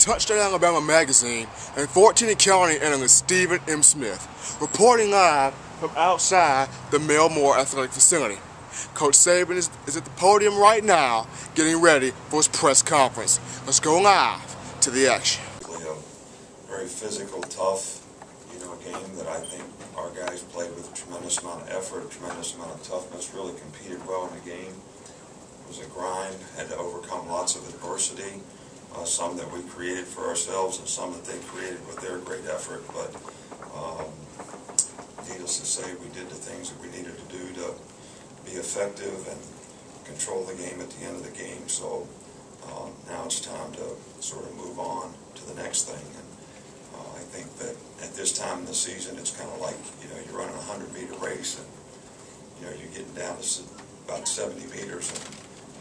Touchdown Alabama magazine and 14 and counting analyst Stephen M. Smith, reporting live from outside the Mel Moore Athletic Facility. Coach Saban is at the podium right now, getting ready for his press conference. Let's go live to the action. A very physical, tough, game that I think our guys played with a tremendous amount of effort, a tremendous amount of toughness, really competed well in the game. It was a grind, had to overcome lots of adversity, some that we created for ourselves and some that they created with their great effort. But needless to say, we did the things that we needed to do to be effective and control the game at the end of the game. So now it's time to sort of move on to the next thing. And I think that at this time in the season, it's kind of like, you're running a 100-meter race and, you're getting down to about 70 meters and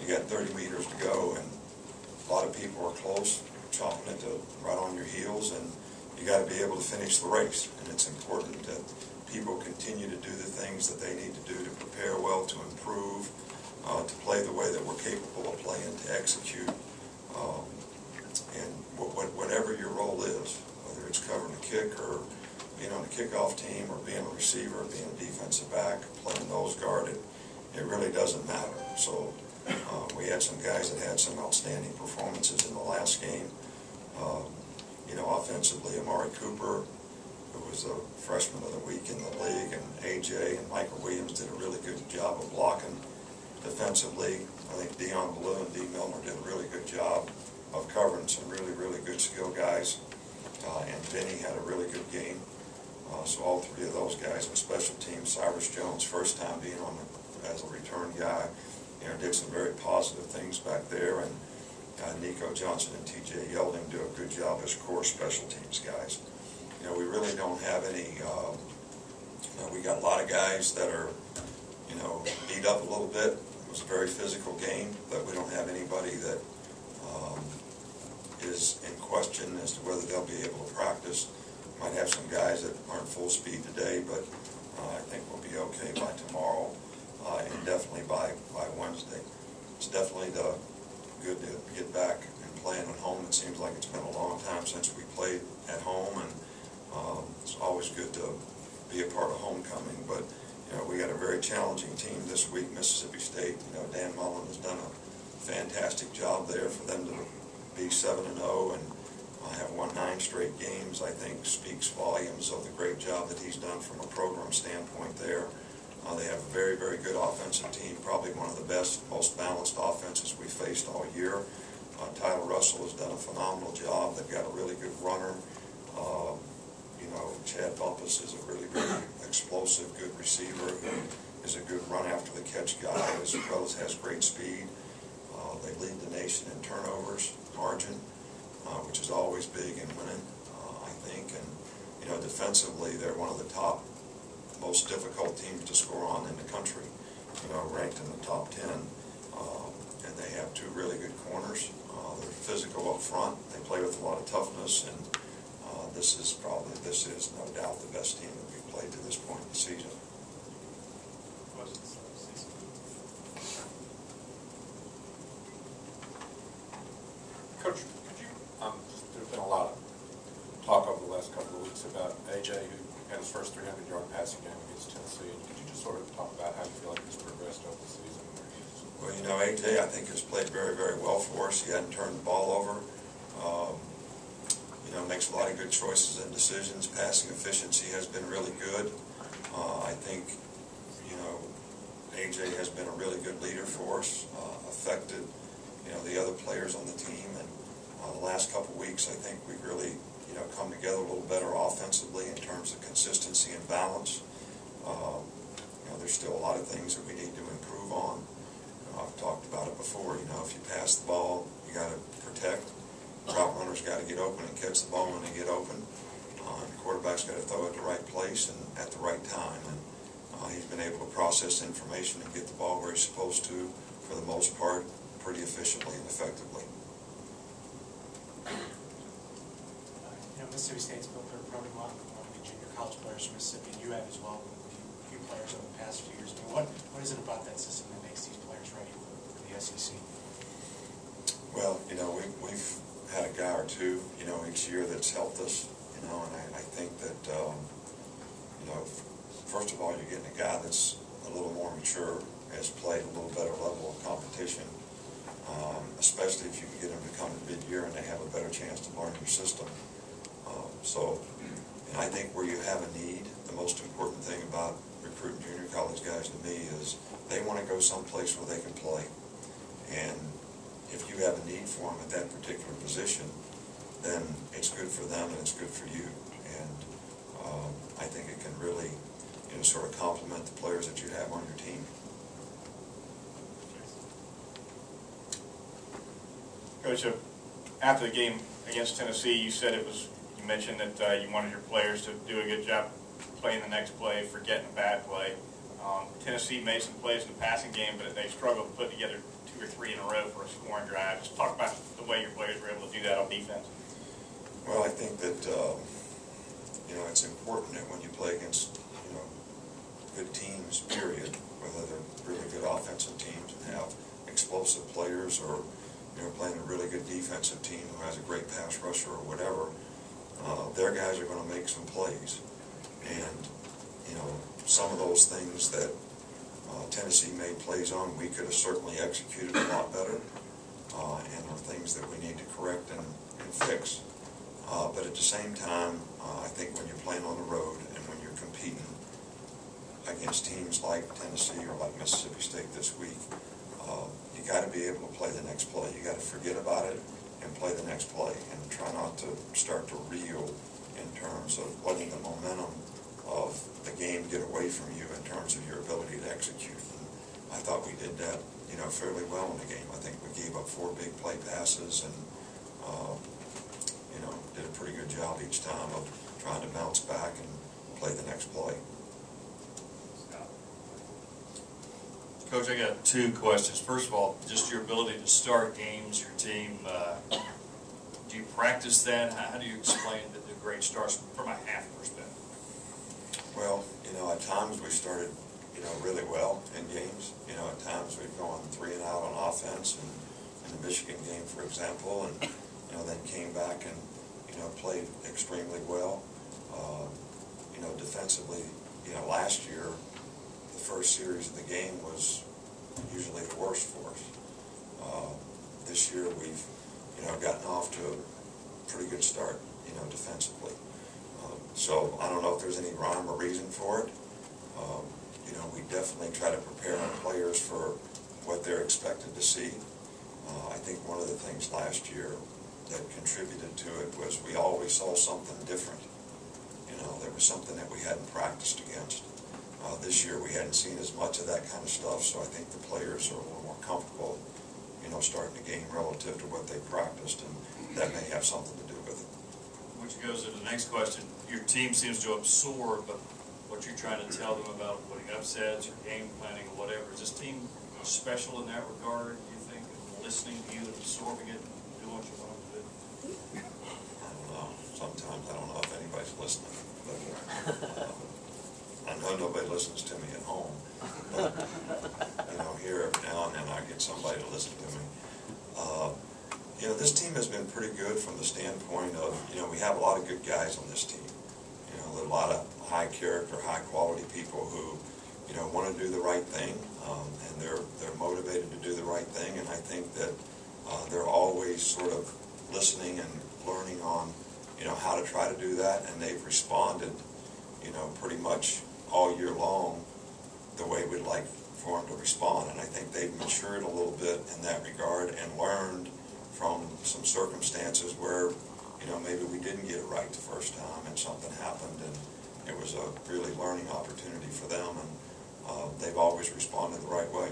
you got 30 meters to go, and a lot of people are close, chomping it right on your heels, and you got to be able to finish the race. And it's important that people continue to do the things that they need to do to prepare well, to improve, to play the way that we're capable of playing, to execute, and whatever your role is, whether it's covering a kick or being on the kickoff team or being a receiver or being a defensive back, playing nose guard, it really doesn't matter. So we had some guys that had some outstanding performances in the last game. Offensively, Amari Cooper, who was a freshman of the week in the league, and AJ and Michael Williams did a really good job of blocking. Defensively, I think Dion Blue and D. Milner did a really good job of covering some really, really good skill guys. And Vinny had a really good game. So all three of those guys on special teams, Cyrus Jones, first time being on as a return guy, did some very positive things back there. And Nico Johnson and T.J. Yelding do a good job as core special teams guys. We really don't have any, we got a lot of guys that are, beat up a little bit. It was a very physical game, but we don't have anybody that is in question as to whether they'll be able to practice. Might have some guys that aren't full speed today, but I think we'll be okay by tomorrow and definitely by Wednesday. It's definitely good to get back and playing at home. It seems like it's been a long time since we played at home, and it's always good to be a part of homecoming. But we got a very challenging team this week, Miss.St. Dan Mullen has done a fantastic job there. For them to be 7-0 and have won 9 straight games, I think speaks volumes of the great job that he's done from a program standpoint there. They have a very, very good offensive team, probably one of the best, most balanced offenses we faced all year. Tyler Russell has done a phenomenal job. They've got a really good runner. Chad Bumpus is a really, really explosive, good receiver who is a good run after the catch guy, as well as has great speed. They lead the nation in turnovers margin, which is always big in winning, I think. And defensively, they're one of the top, most difficult teams to score on in the country. Ranked in the top 10, and they have 2 really good corners. They're physical up front. They play with a lot of toughness, and this is no doubt the best team that we've played to this point in the season. Coach, could you, there's been a lot of talk over the last couple of weeks about AJ, who had his first 300-yard passing game against Tennessee. Could you just sort of talk about how you feel like he's progressed over the season? Well, AJ, I think, has played very, very well for us. He hadn't turned the ball over. Makes a lot of good choices and decisions. Passing efficiency has been really good. I think, AJ has been a really good leader for us, affected, the other players on the team. And the last couple of weeks, I think we've really, come together a little better offensively in terms of consistency and balance. There's still a lot of things that we need to improve on. I've talked about it before. If you pass the ball, you got to protect. Route runners got to get open and catch the ball when they get open. The quarterback's got to throw it at the right place and at the right time. And he's been able to process information and get the ball where he's supposed to, for the most part, pretty efficiently and effectively. Mississippi State's built their program on the junior college players from Mississippi, and you have as well, with a few players over the past few years. What is it about that system that makes these players ready for the SEC? Well, we've had a guy or two, each year that's helped us, and I think that, first of all, you're getting a guy that's a little more mature, has played a little better level of competition, especially if you can get them to come to mid-year and they have a better chance to learn your system. And I think where you have a need, the most important thing about recruiting junior college guys to me is they want to go someplace where they can play. And if you have a need for them at that particular position, then it's good for them and it's good for you. And I think it can really, sort of complement the players that you have on your team. Coach, after the game against Tennessee, you mentioned that you wanted your players to do a good job playing the next play, forgetting the bad play. Tennessee made some plays in the passing game, but they struggled to put together 2 or 3 in a row for a scoring drive. Just talk about the way your players were able to do that on defense. Well, I think that, it's important that when you play against, good teams, period, whether they're really good offensive teams and have explosive players or, playing a really good defensive team who has a great pass rusher or whatever, their guys are going to make some plays. And, some of those things that Tennessee made plays on, we could have certainly executed a lot better, and are things that we need to correct and fix. But at the same time, I think when you're playing on the road and when you're competing against teams like Tennessee or like Mississippi State this week, you got to be able to play the next play. You got to forget about it and play the next play, and try not to start to reel in terms of letting the momentum of the game get away from you in terms of your ability to execute. And I thought we did that, fairly well in the game. I think we gave up 4 big play passes and, did a pretty good job each time of trying to bounce back and play the next play. Coach, I got 2 questions. First of all, just your ability to start games, your team, do you practice that? How do you explain the great starts from a half perspective? Well, at times we started, really well in games. At times we've gone 3 and out on offense, and in the Michigan game, for example, and, then came back and, played extremely well. Defensively, last year, the first series of the game was usually the worst for us. This year we've, gotten off to a pretty good start, defensively. So I don't know if there's any rhyme or reason for it. We definitely try to prepare our players for what they're expected to see. I think one of the things last year that contributed to it was we always saw something different. There was something that we hadn't practiced against. This year we hadn't seen as much of that kind of stuff, so I think the players are a little more comfortable, starting the game relative to what they practiced, and that may have something to do with it. Which goes to the next question. Your team seems to absorb what you're trying to tell them about winning upsets or game planning or whatever. Is this team special in that regard, do you think, listening to you and absorbing it and doing what you want them to do? I don't know. Sometimes I don't know if anybody's listening. But, I know nobody listens to me at home. But, here every now and then I get somebody to listen to me. This team has been pretty good from the standpoint of, we have a lot of good guys on this team. There are a lot of high character, high quality people who, want to do the right thing, and they're motivated to do the right thing, and I think that they're always sort of listening and learning on, how to try to do that, and they've responded, pretty much all year long the way we'd like for them to respond, and I think they've matured a little bit in that regard and learned from some circumstances where, maybe we didn't get it right the first time and something happened, and it was a really learning opportunity for them, and they've always responded the right way.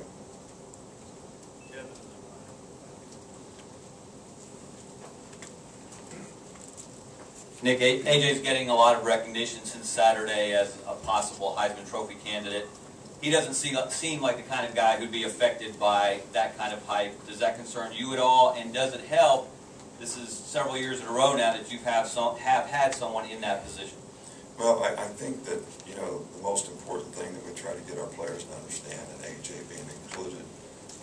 Nick, AJ's getting a lot of recognition since Saturday as a possible Heisman Trophy candidate. He doesn't seem like the kind of guy who'd be affected by that kind of hype. Does that concern you at all? And does it help? This is several years in a row now that you have had someone in that position. Well, I think that, the most important thing that we try to get our players to understand, and AJ being included,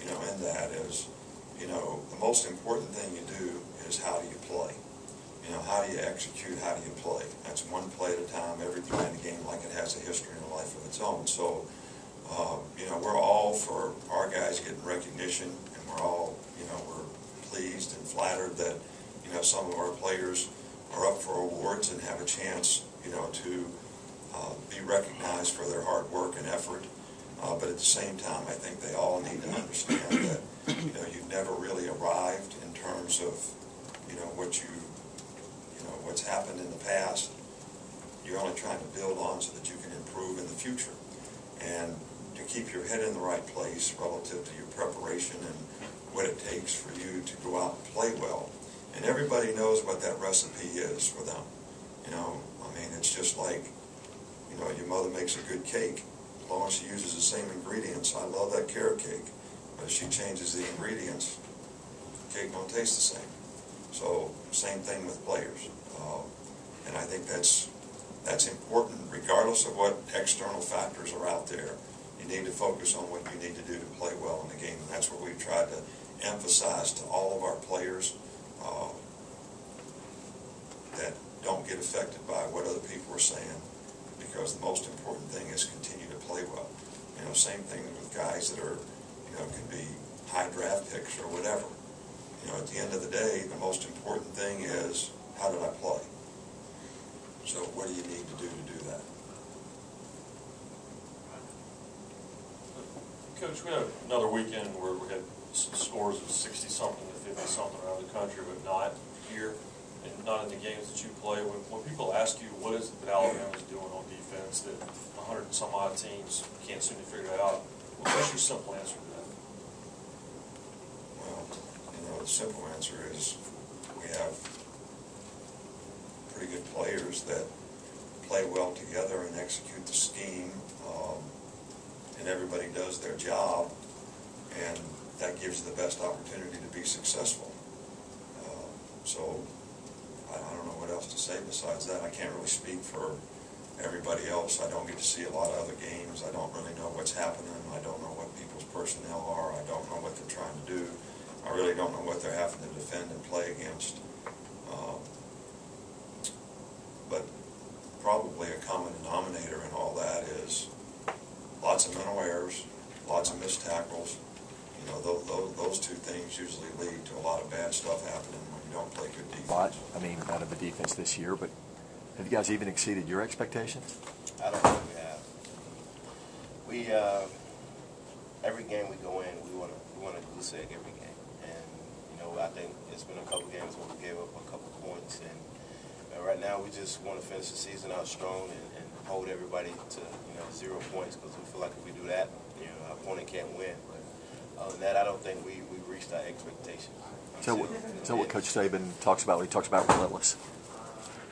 in that is, you know, the most important thing you do is how do you play. You know, how do you execute, how do you play? That's one play at a time, every play in the game like it has a history and a life of its own. So, you know, we're all for our guys getting recognition, and we're all, you know, we're pleased and flattered that, you know, some of our players are up for awards and have a chance, you know, to be recognized for their hard work and effort. But at the same time, I think they all need to understand that, you know, you've never really arrived in terms of, you know, what's happened in the past. You're only trying to build on so that you can improve in the future. And to keep your head in the right place relative to your preparation and what it takes for you to go out and play well. And everybody knows what that recipe is for them. You know, I mean, it's just like, you know, your mother makes a good cake as long as she uses the same ingredients. I love that carrot cake, but if she changes the ingredients, the cake won't taste the same. So, same thing with players. And I think that's important regardless of what external factors are out there. You need to focus on what you need to do to play well in the game, and that's what we've tried to emphasize to all of our players, that don't get affected by what other people are saying, because the most important thing is continue to play well. You know, same thing with guys that are, you know, can be high draft picks or whatever. You know, at the end of the day, the most important thing is, how did I play? So what do you need to do that? Coach, we had another weekend where we had scores of 60-something to 50-something around the country, but not here, and not in the games that you play. When people ask you what is it that Alabama's doing on defense that 100 and some odd teams can't seem to figure it out, what's your simple answer to that? Well, you know, the simple answer is we have pretty good players that play well together and execute the scheme, and everybody does their job, and that gives you the best opportunity to be successful. So I don't know what else to say besides that. I can't really speak for everybody else. I don't get to see a lot of other games. I don't really know what's happening. I don't know what people's personnel are. I don't know what they're trying to do. I really don't know what they're having to defend and play against. But probably a common denominator in all that is lots of mental errors, lots of missed tackles. You know, those two things usually lead to a lot of bad stuff happening when you don't play good defense. I mean, out of the defense this year, but have you guys even exceeded your expectations? I don't think we have. Every game we go in, we want to goose egg every game, and you know, I think it's been a couple games where we gave up a couple points, and right now we just want to finish the season out strong and hold everybody to 0 points, because we feel like if we do that, our opponent can't win. But other than that, I don't think we've reached our expectations. So what Coach Saban talks about when he talks about relentless?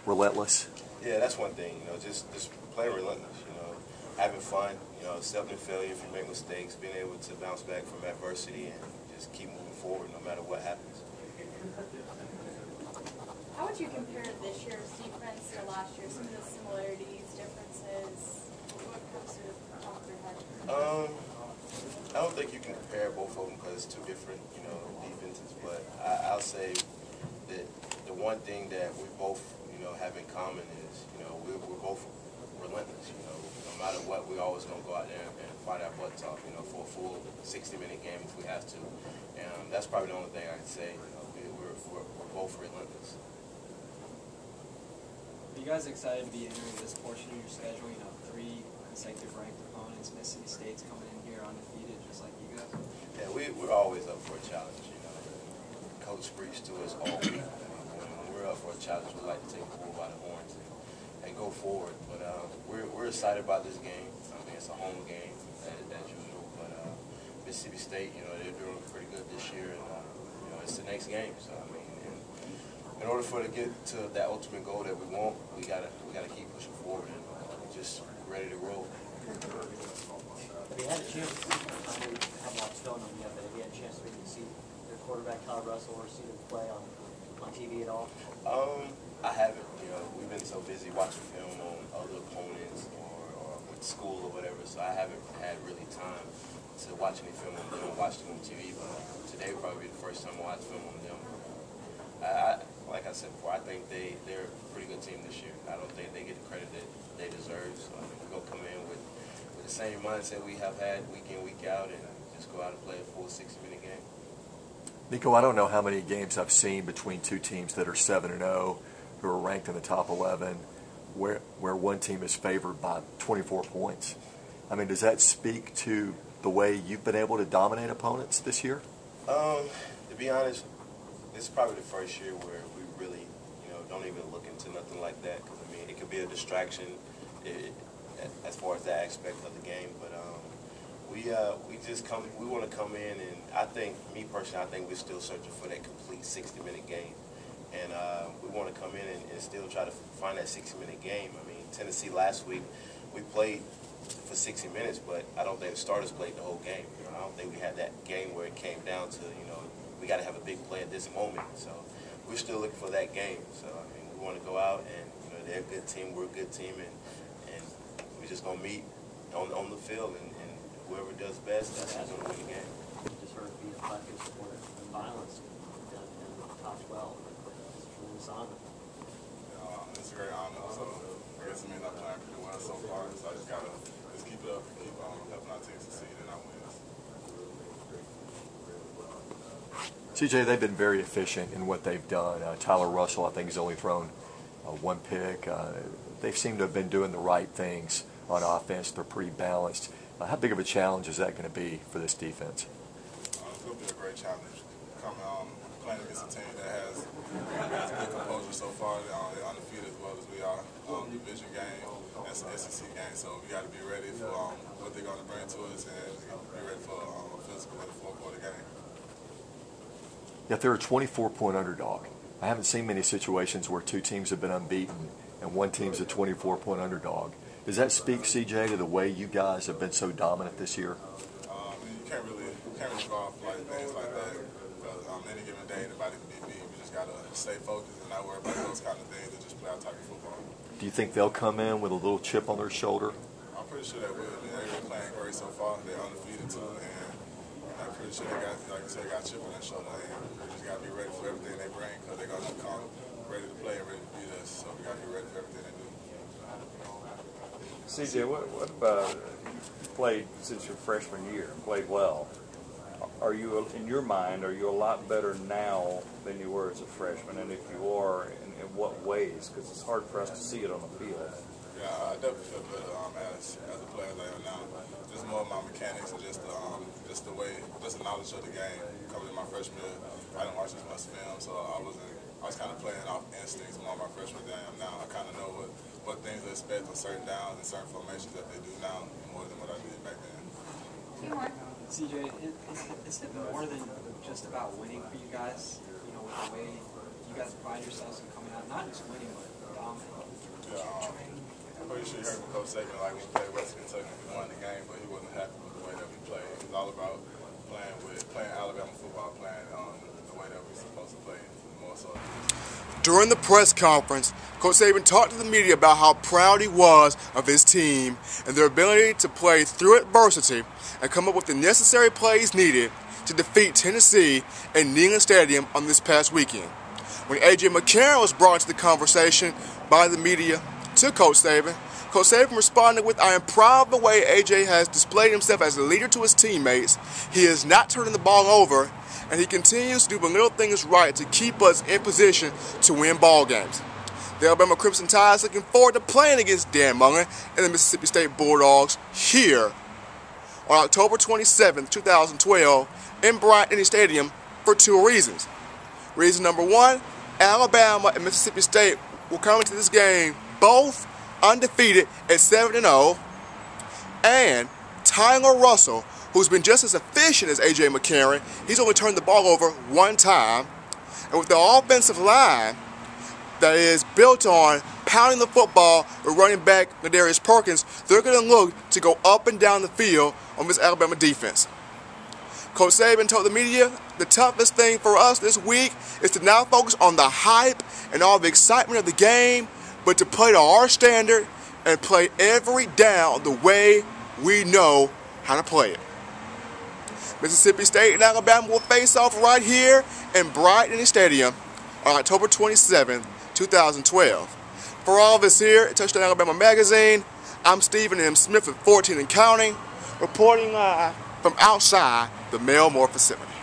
Relentless? Yeah, that's one thing. Just play relentless. Having fun. Accepting failure if you make mistakes, being able to bounce back from adversity, and just keep moving forward no matter what happens. How would you compare this year's defense to last year? Some of the similarities, differences? What comes to the top of your head? I don't think you can compare both of them because it's two different, defenses. But I'll say that the one thing that we both, have in common is, we're both relentless. No matter what, we're always going to go out there and fight our butts off, for a full 60-minute game if we have to. And that's probably the only thing I can say. We're both relentless. Are you guys excited to be entering this portion of your schedule? 3 consecutive ranked opponents, Miss.St. State's coming in here undefeated, just like you guys. Yeah, we're always up for a challenge. Coach preached to us all week. When we're up for a challenge, we like to take the bull by the horns and go forward. But we're excited about this game. I mean, it's a home game as usual. But Miss.St. State, they're doing pretty good this year, and it's the next game. So I mean, in order for to get to that ultimate goal that we want, we gotta keep pushing forward and just ready to roll. Have you had a chance? I know you haven't watched film on yet, but have you had a chance to see your quarterback Kyle Russell or see him play on TV at all? I haven't. We've been so busy watching film on other opponents or with school or whatever, so I haven't had really time to watch any film on them, watch them on TV, but today will probably be the first time I watch film on them. Like I said before, I think they're a pretty good team this year. I don't think they get the credit that they deserve, so I think we're going to come in with the same mindset we have had week in, week out, and just go out and play a full 60-minute game. Nico, I don't know how many games I've seen between two teams that are 7-0, who are ranked in the top 11, where one team is favored by 24 points. I mean, does that speak to the way you've been able to dominate opponents this year? To be honest, this is probably the first year where we really, don't even look into nothing like that. Because I mean, it could be a distraction as far as that aspect of the game. But we want to come in, and I think, me personally, I think we're still searching for that complete 60-minute game. And we want to come in and still try to find that 60-minute game. I mean, Tennessee last week, we played for 60 minutes, but I don't think the starters played the whole game. I don't think we had that game where it came down to, we got to have a big play at this moment. So we're still looking for that game. So, I mean, we want to go out and, they're a good team, we're a good team, and we're just going to meet on the field, and whoever does best, that's going to win the game. Just heard be a collective support of violence in the top 12. It's a tremendous honor. It's a great honor. So I guess it means I'm playing pretty well so far. So I just gotta keep it up, keep helping our team succeed, and I win. CJ, they've been very efficient in what they've done. Tyler Russell, I think, has only thrown one pick. They seem to have been doing the right things on offense. They're pretty balanced. How big of a challenge is that going to be for this defense? It's going to be a great challenge. Playing against a team that has good composure so far. They're undefeated as well as we are. Division game, that's an SEC game, so we got to be ready for what they're going to bring to us and be ready for a physical in the fourth-quarter game. Yet they're a 24-point underdog. I haven't seen many situations where two teams have been unbeaten and one team's a 24-point underdog. Does that speak, CJ, to the way you guys have been so dominant this year? You can't really go off like things like that because any given day anybody can be beat. We just got to stay focused and not worry about those kind of things and just play our type of football. Do you think they'll come in with a little chip on their shoulder? I'm pretty sure they will. They've been playing great so far. They're undefeated too, and I'm pretty sure they got, like you said, got a chip on their shoulder. And we just got to be ready for everything they bring because they're going to come ready to play and ready to beat us. So we got to be ready for everything they do. CJ, what about you played since your freshman year, played well? Are you, in your mind, are you a lot better now than you were as a freshman? And if you are, in what ways? Because it's hard for us to see it on the field. Yeah, I definitely feel better as a player as I am now. Just more of my mechanics and just the way, just the knowledge of the game. Coming in my freshman year, I didn't watch as much film, so I was kind of playing off instincts more of my freshman than I am now. I kind of know what things to expect on certain downs and certain formations that they do now more than what I did back then. CJ, is it more than just about winning for you guys? With the way you guys pride yourselves in coming out, not just winning, but dominating. Yeah, I'm pretty sure you heard from Coach Saban, like when we played West Kentucky, we won the game, but he wasn't happy with the way that we played. It was all about playing Alabama football, playing the way that we're supposed to play, more so. During the press conference, Coach Saban talked to the media about how proud he was of his team and their ability to play through adversity and come up with the necessary plays needed to defeat Tennessee at Neyland Stadium on this past weekend. When A.J. McCarron was brought into the conversation by the media to Coach Saban responded with, "I am proud of the way A.J. has displayed himself as a leader to his teammates. He is not turning the ball over, and he continues to do the little things right to keep us in position to win ball games." The Alabama Crimson Tide is looking forward to playing against Dan Mullen and the Mississippi State Bulldogs here on October 27, 2012 in Bryant-Denny Stadium for two reasons. Reason number one, Alabama and Mississippi State will come into this game both undefeated at 7-0, and Tyler Russell, who's been just as efficient as A.J. McCarron, he's only turned the ball over one time, and with the offensive line that is built on pounding the football with running back Ladarius Perkins, they're going to look to go up and down the field on this Alabama defense. Coach Saban told the media, "The toughest thing for us this week is to not focus on the hype and all the excitement of the game, but to play to our standard and play every down the way we know how to play it. Mississippi State and Alabama will face off right here in Brighton Stadium on October 27, 2012. For all of us here at Touchdown Alabama Magazine, I'm Stephen M. Smith at 14 and Counting, reporting live from outside the Melmore facility.